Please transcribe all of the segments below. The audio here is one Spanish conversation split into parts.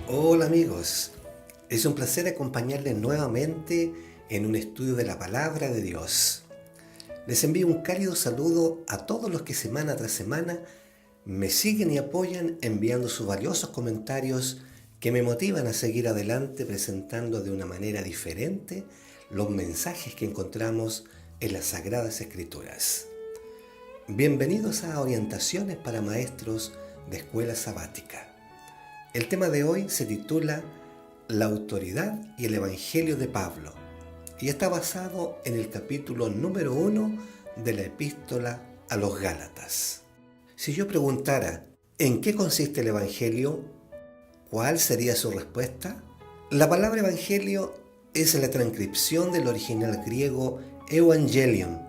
Hola amigos, es un placer acompañarles nuevamente en un estudio de la Palabra de Dios. Les envío un cálido saludo a todos los que semana tras semana me siguen y apoyan enviando sus valiosos comentarios que me motivan a seguir adelante presentando de una manera diferente los mensajes que encontramos en las Sagradas Escrituras. Bienvenidos a Orientaciones para Maestros de Escuela Sabática. El tema de hoy se titula La autoridad y el Evangelio de Pablo y está basado en el capítulo número 1 de la Epístola a los Gálatas. Si yo preguntara ¿en qué consiste el Evangelio?, ¿cuál sería su respuesta? La palabra Evangelio es la transcripción del original griego Evangelion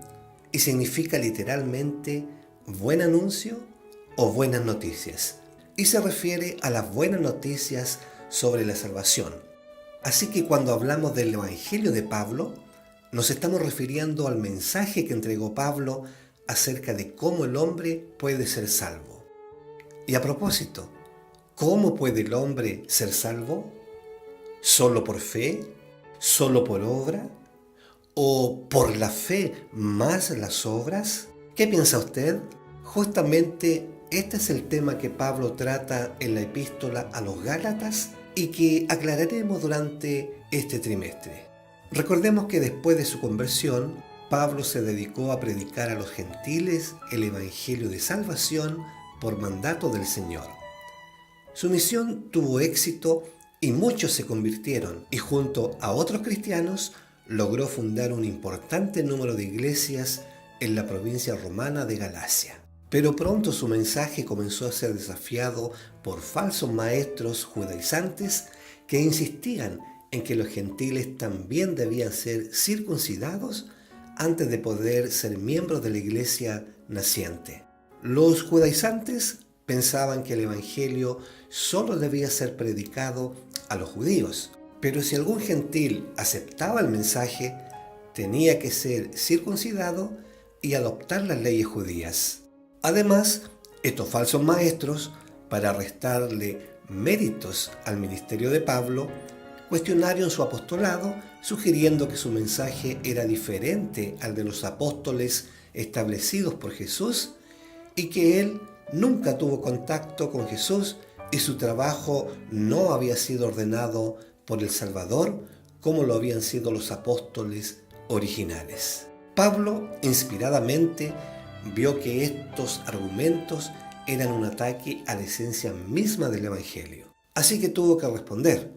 y significa literalmente buen anuncio o buenas noticias, y se refiere a las buenas noticias sobre la salvación. Así que cuando hablamos del Evangelio de Pablo, nos estamos refiriendo al mensaje que entregó Pablo acerca de cómo el hombre puede ser salvo. Y a propósito, ¿cómo puede el hombre ser salvo? ¿Solo por fe? ¿Solo por obra? ¿O por la fe más las obras? ¿Qué piensa usted? Justamente este es el tema que Pablo trata en la epístola a los Gálatas y que aclararemos durante este trimestre. Recordemos que después de su conversión, Pablo se dedicó a predicar a los gentiles el evangelio de salvación por mandato del Señor. Su misión tuvo éxito y muchos se convirtieron, y junto a otros cristianos logró fundar un importante número de iglesias en la provincia romana de Galacia. Pero pronto su mensaje comenzó a ser desafiado por falsos maestros judaizantes que insistían en que los gentiles también debían ser circuncidados antes de poder ser miembros de la iglesia naciente. Los judaizantes pensaban que el evangelio solo debía ser predicado a los judíos, pero si algún gentil aceptaba el mensaje, tenía que ser circuncidado y adoptar las leyes judías. Además, estos falsos maestros, para restarle méritos al ministerio de Pablo, cuestionaron su apostolado, sugiriendo que su mensaje era diferente al de los apóstoles establecidos por Jesús y que él nunca tuvo contacto con Jesús y su trabajo no había sido ordenado por el Salvador como lo habían sido los apóstoles originales. Pablo, inspiradamente, vio que estos argumentos eran un ataque a la esencia misma del Evangelio. Así que tuvo que responder.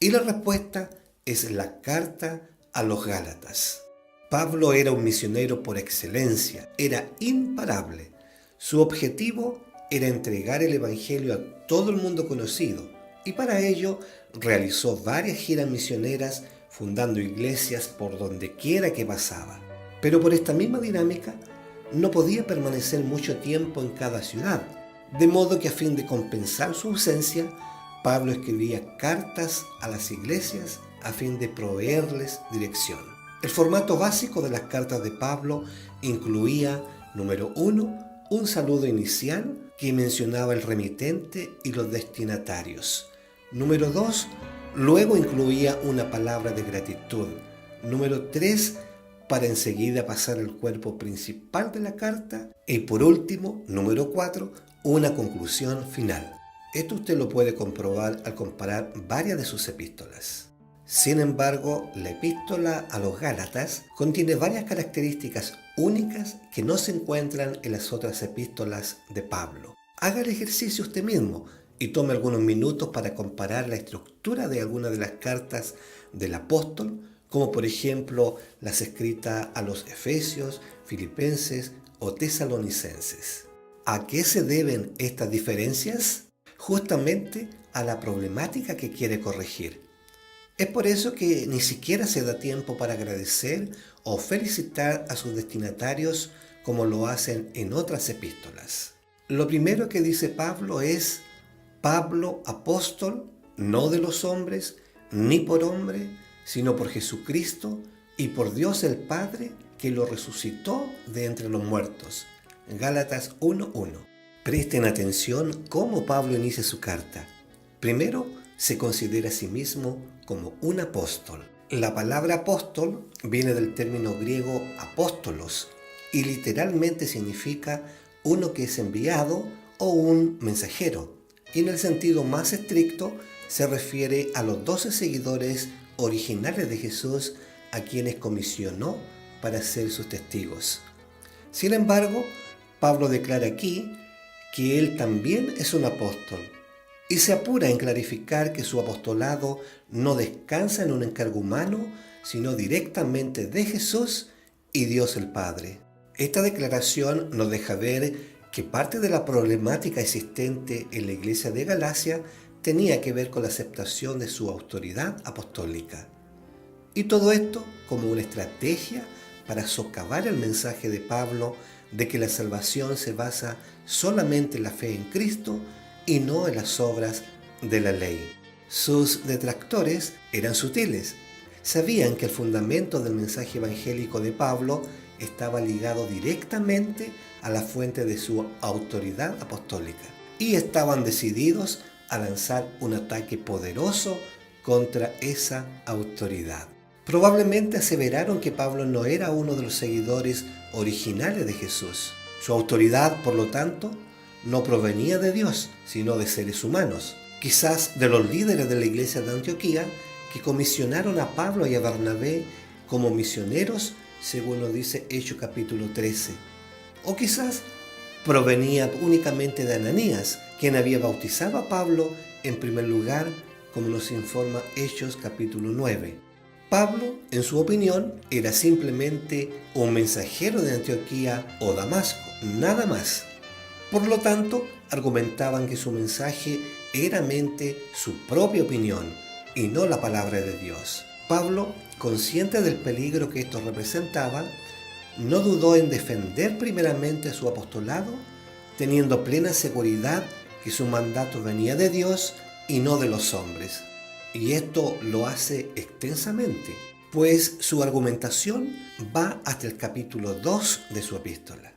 Y la respuesta es la carta a los Gálatas. Pablo era un misionero por excelencia, era imparable. Su objetivo era entregar el Evangelio a todo el mundo conocido, y para ello realizó varias giras misioneras fundando iglesias por donde quiera que pasaba. Pero por esta misma dinámica no podía permanecer mucho tiempo en cada ciudad, de modo que a fin de compensar su ausencia, Pablo escribía cartas a las iglesias a fin de proveerles dirección. El formato básico de las cartas de Pablo incluía, número 1, un saludo inicial que mencionaba el remitente y los destinatarios. Número 2, luego incluía una palabra de gratitud. Número 3, para enseguida pasar al cuerpo principal de la carta. Y por último, número 4, una conclusión final. Esto usted lo puede comprobar al comparar varias de sus epístolas. Sin embargo, la epístola a los Gálatas contiene varias características únicas que no se encuentran en las otras epístolas de Pablo. Haga el ejercicio usted mismo y tome algunos minutos para comparar la estructura de algunas de las cartas del apóstol, como por ejemplo las escritas a los Efesios, Filipenses o Tesalonicenses. ¿A qué se deben estas diferencias? Justamente a la problemática que quiere corregir. Es por eso que ni siquiera se da tiempo para agradecer o felicitar a sus destinatarios como lo hacen en otras epístolas. Lo primero que dice Pablo es: Pablo, apóstol, no de los hombres, ni por hombre, sino por Jesucristo y por Dios el Padre, que lo resucitó de entre los muertos. Gálatas 1:1. Presten atención cómo Pablo inicia su carta. Primero, se considera a sí mismo como un apóstol. La palabra apóstol viene del término griego apóstolos y literalmente significa uno que es enviado o un mensajero. Y en el sentido más estricto se refiere a los 12 seguidores originales de Jesús a quienes comisionó para ser sus testigos. Sin embargo, Pablo declara aquí que él también es un apóstol y se apura en clarificar que su apostolado no descansa en un encargo humano, sino directamente de Jesús y Dios el Padre. Esta declaración nos deja ver que parte de la problemática existente en la iglesia de Galacia tenía que ver con la aceptación de su autoridad apostólica. Y todo esto como una estrategia para socavar el mensaje de Pablo de que la salvación se basa solamente en la fe en Cristo y no en las obras de la ley. Sus detractores eran sutiles. Sabían que el fundamento del mensaje evangélico de Pablo estaba ligado directamente a la fuente de su autoridad apostólica y estaban decididos a lanzar un ataque poderoso contra esa autoridad. Probablemente aseveraron que Pablo no era uno de los seguidores originales de Jesús. Su autoridad, por lo tanto, no provenía de Dios, sino de seres humanos. Quizás de los líderes de la iglesia de Antioquía que comisionaron a Pablo y a Bernabé como misioneros, según nos dice Hechos capítulo 13. O quizás provenía únicamente de Ananías, quien había bautizado a Pablo en primer lugar, como nos informa Hechos capítulo 9. Pablo, en su opinión, era simplemente un mensajero de Antioquía o Damasco, nada más. Por lo tanto, argumentaban que su mensaje era meramente su propia opinión y no la palabra de Dios. Pablo, consciente del peligro que esto representaba, no dudó en defender primeramente su apostolado, teniendo plena seguridad que su mandato venía de Dios y no de los hombres. Y esto lo hace extensamente, pues su argumentación va hasta el capítulo 2 de su epístola.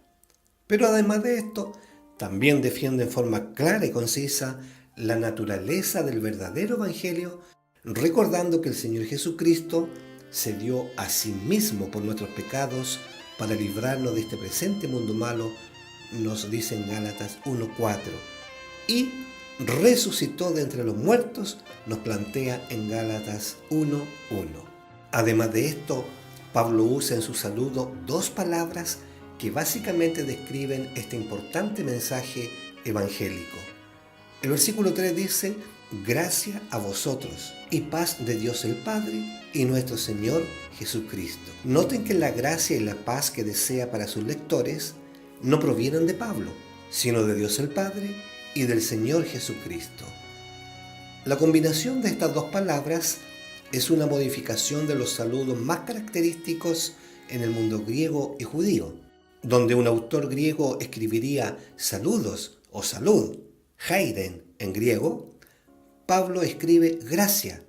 Pero además de esto, también defiende en forma clara y concisa la naturaleza del verdadero evangelio, recordando que el Señor Jesucristo se dio a sí mismo por nuestros pecados para librarnos de este presente mundo malo, nos dice en Gálatas 1:4, y resucitó de entre los muertos, nos plantea en Gálatas 1:1. Además de esto, Pablo usa en su saludo dos palabras que básicamente describen este importante mensaje evangélico. El versículo 3 dice: gracia a vosotros y paz de Dios el Padre y nuestro Señor Jesucristo. Noten que la gracia y la paz que desea para sus lectores no provienen de Pablo, sino de Dios el Padre y del Señor Jesucristo. La combinación de estas dos palabras es una modificación de los saludos más característicos en el mundo griego y judío, donde un autor griego escribiría saludos o salud, heiren en griego. Pablo escribe gracia,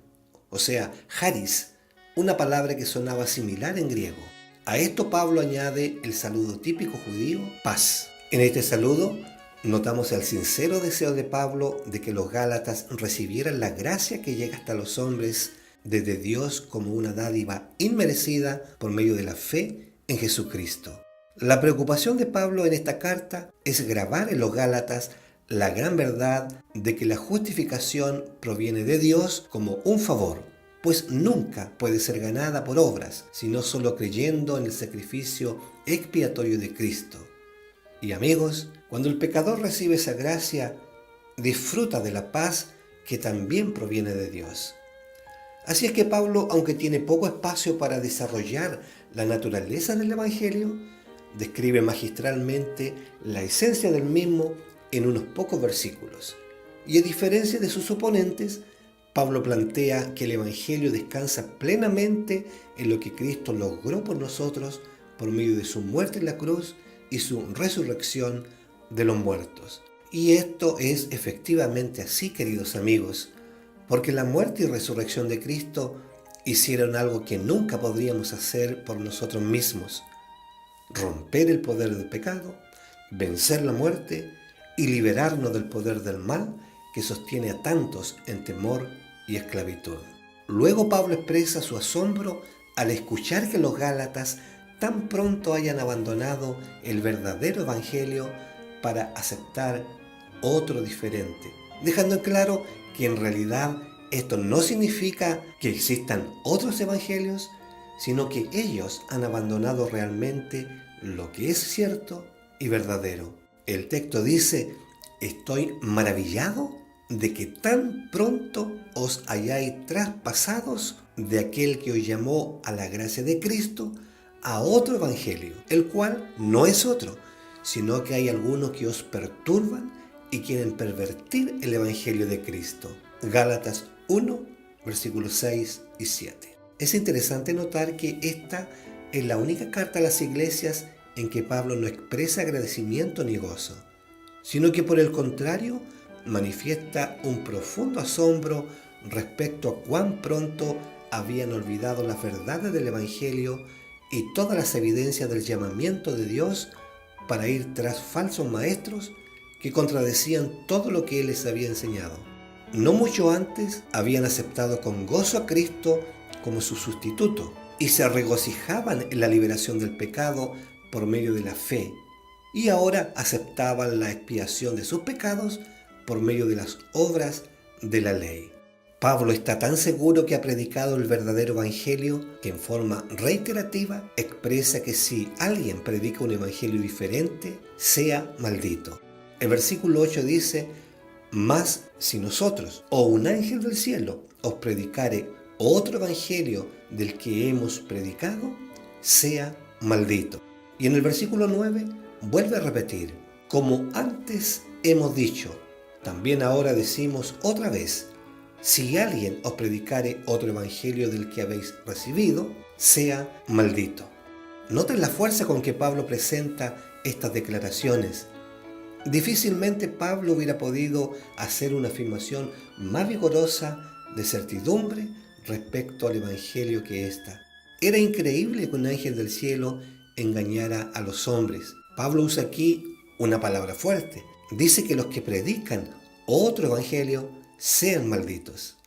o sea, charis, una palabra que sonaba similar en griego. A esto Pablo añade el saludo típico judío, paz. En este saludo notamos el sincero deseo de Pablo de que los gálatas recibieran la gracia que llega hasta los hombres desde Dios como una dádiva inmerecida por medio de la fe en Jesucristo. La preocupación de Pablo en esta carta es grabar en los gálatas la gran verdad de que la justificación proviene de Dios como un favor, pues nunca puede ser ganada por obras, sino solo creyendo en el sacrificio expiatorio de Cristo. Y amigos, cuando el pecador recibe esa gracia, disfruta de la paz que también proviene de Dios. Así es que Pablo, aunque tiene poco espacio para desarrollar la naturaleza del Evangelio, describe magistralmente la esencia del mismo en unos pocos versículos. Y a diferencia de sus oponentes, Pablo plantea que el Evangelio descansa plenamente en lo que Cristo logró por nosotros por medio de su muerte en la cruz y su resurrección de los muertos. Y esto es efectivamente así, queridos amigos, porque la muerte y resurrección de Cristo hicieron algo que nunca podríamos hacer por nosotros mismos: romper el poder del pecado, vencer la muerte y liberarnos del poder del mal que sostiene a tantos en temor y esclavitud. Luego Pablo expresa su asombro al escuchar que los gálatas tan pronto hayan abandonado el verdadero evangelio para aceptar otro diferente, dejando en claro que en realidad esto no significa que existan otros evangelios, sino que ellos han abandonado realmente lo que es cierto y verdadero. El texto dice: estoy maravillado de que tan pronto os hayáis traspasados de aquel que os llamó a la gracia de Cristo a otro evangelio, el cual no es otro, sino que hay algunos que os perturban y quieren pervertir el evangelio de Cristo. Gálatas 1, versículos 6 y 7. Es interesante notar que esta es la única carta a las iglesias en que Pablo no expresa agradecimiento ni gozo, sino que por el contrario manifiesta un profundo asombro respecto a cuán pronto habían olvidado las verdades del evangelio y todas las evidencias del llamamiento de Dios para ir tras falsos maestros que contradecían todo lo que él les había enseñado. No mucho antes habían aceptado con gozo a Cristo como su sustituto y se regocijaban en la liberación del pecado por medio de la fe, y ahora aceptaban la expiación de sus pecados por medio de las obras de la ley. Pablo está tan seguro que ha predicado el verdadero evangelio que en forma reiterativa expresa que si alguien predica un evangelio diferente, sea maldito. El versículo 8 dice: mas si nosotros o un ángel del cielo os predicare otro evangelio del que hemos predicado, sea maldito. Y en el versículo 9 vuelve a repetir: como antes hemos dicho, también ahora decimos otra vez, si alguien os predicare otro evangelio del que habéis recibido, sea maldito. Noten la fuerza con que Pablo presenta estas declaraciones. Difícilmente Pablo hubiera podido hacer una afirmación más vigorosa de certidumbre respecto al evangelio que esta. Era increíble que un ángel del cielo engañara a los hombres. Pablo usa aquí una palabra fuerte. Dice que los que predican otro evangelio sean malditos.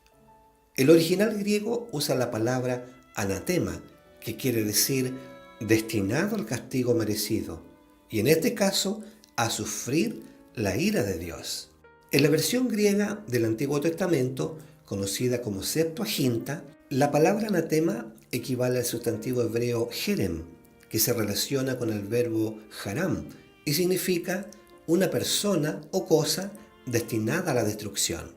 El original griego usa la palabra anatema, que quiere decir destinado al castigo merecido, y en este caso a sufrir la ira de Dios. En la versión griega del Antiguo Testamento, conocida como Septuaginta, la palabra anatema equivale al sustantivo hebreo jerem, que se relaciona con el verbo haram y significa una persona o cosa destinada a la destrucción.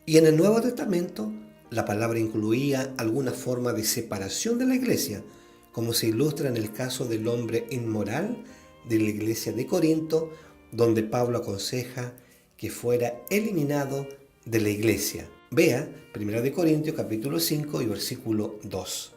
Y en el Nuevo Testamento, la palabra incluía alguna forma de separación de la iglesia, como se ilustra en el caso del hombre inmoral de la iglesia de Corinto, donde Pablo aconseja que fuera eliminado de la iglesia. Vea 1 Corintios capítulo 5 y versículo 2.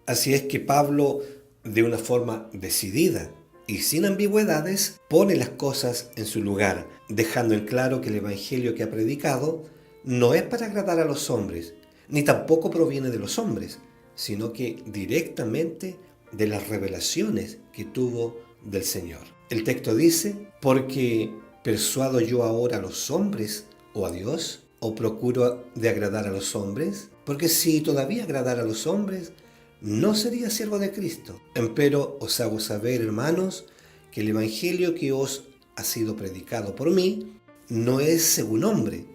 Así es que Pablo, de una forma decidida y sin ambigüedades, pone las cosas en su lugar, dejando en claro que el evangelio que ha predicado no es para agradar a los hombres, ni tampoco proviene de los hombres, sino que directamente de las revelaciones que tuvo del Señor. El texto dice: porque ¿persuado yo ahora a los hombres o a Dios? ¿O procuro de agradar a los hombres? Porque si todavía agradara a los hombres, no sería siervo de Cristo. Empero os hago saber, hermanos, que el evangelio que os ha sido predicado por mí no es según hombre,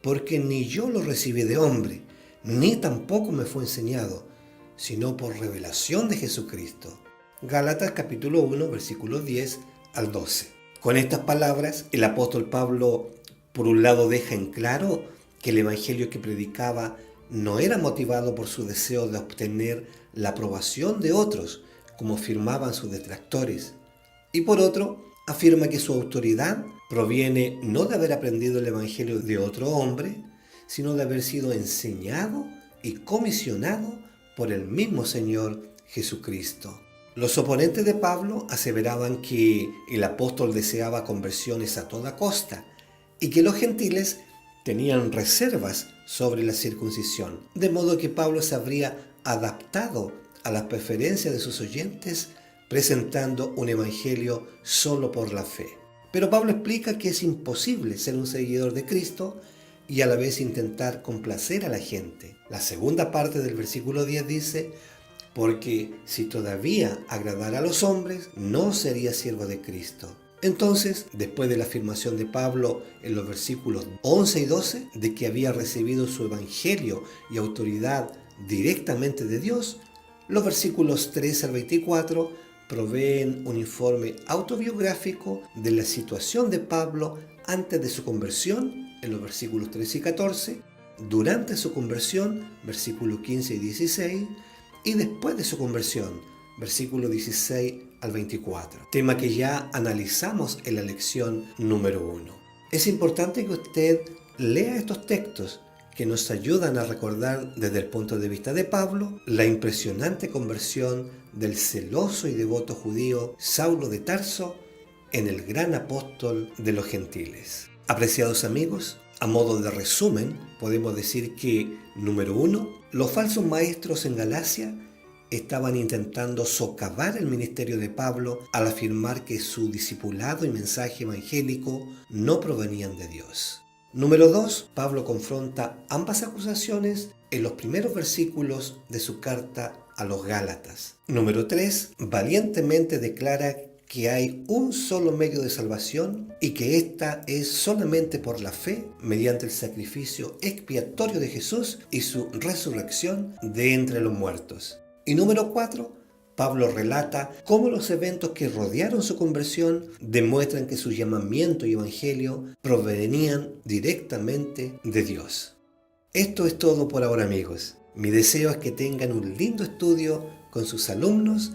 porque ni yo lo recibí de hombre, ni tampoco me fue enseñado, sino por revelación de Jesucristo. Gálatas capítulo 1, versículos 10 al 12. Con estas palabras, el apóstol Pablo, por un lado, deja en claro que el evangelio que predicaba no era motivado por su deseo de obtener la aprobación de otros, como afirmaban sus detractores. Y por otro, afirma que su autoridad proviene no de haber aprendido el evangelio de otro hombre, sino de haber sido enseñado y comisionado por el mismo Señor Jesucristo. Los oponentes de Pablo aseveraban que el apóstol deseaba conversiones a toda costa y que los gentiles tenían reservas sobre la circuncisión, de modo que Pablo se habría adaptado a las preferencias de sus oyentes presentando un evangelio solo por la fe. Pero Pablo explica que es imposible ser un seguidor de Cristo y a la vez intentar complacer a la gente. La segunda parte del versículo 10 dice: porque si todavía agradara a los hombres, no sería siervo de Cristo. Entonces, después de la afirmación de Pablo en los versículos 11 y 12 de que había recibido su evangelio y autoridad directamente de Dios, los versículos 13 al 24 proveen un informe autobiográfico de la situación de Pablo antes de su conversión, en los versículos 13 y 14, durante su conversión, versículos 15 y 16, y después de su conversión, versículos 16 al 24, tema que ya analizamos en la lección número 1. Es importante que usted lea estos textos que nos ayudan a recordar desde el punto de vista de Pablo la impresionante conversión del celoso y devoto judío Saulo de Tarso en el gran apóstol de los gentiles. Apreciados amigos, a modo de resumen, podemos decir que, número 1, los falsos maestros en Galacia estaban intentando socavar el ministerio de Pablo al afirmar que su discipulado y mensaje evangélico no provenían de Dios. Número 2, Pablo confronta ambas acusaciones en los primeros versículos de su carta a los Gálatas. Número 3, valientemente declara que hay un solo medio de salvación y que ésta es solamente por la fe mediante el sacrificio expiatorio de Jesús y su resurrección de entre los muertos. Y número 4, Pablo relata cómo los eventos que rodearon su conversión demuestran que su llamamiento y evangelio provenían directamente de Dios. Esto es todo por ahora, amigos. Mi deseo es que tengan un lindo estudio con sus alumnos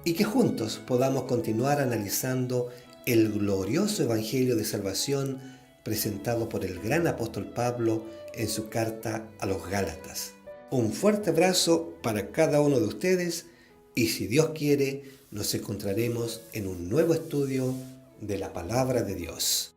y que juntos podamos continuar analizando el glorioso evangelio de salvación presentado por el gran apóstol Pablo en su carta a los Gálatas. Un fuerte abrazo para cada uno de ustedes y si Dios quiere, nos encontraremos en un nuevo estudio de la Palabra de Dios.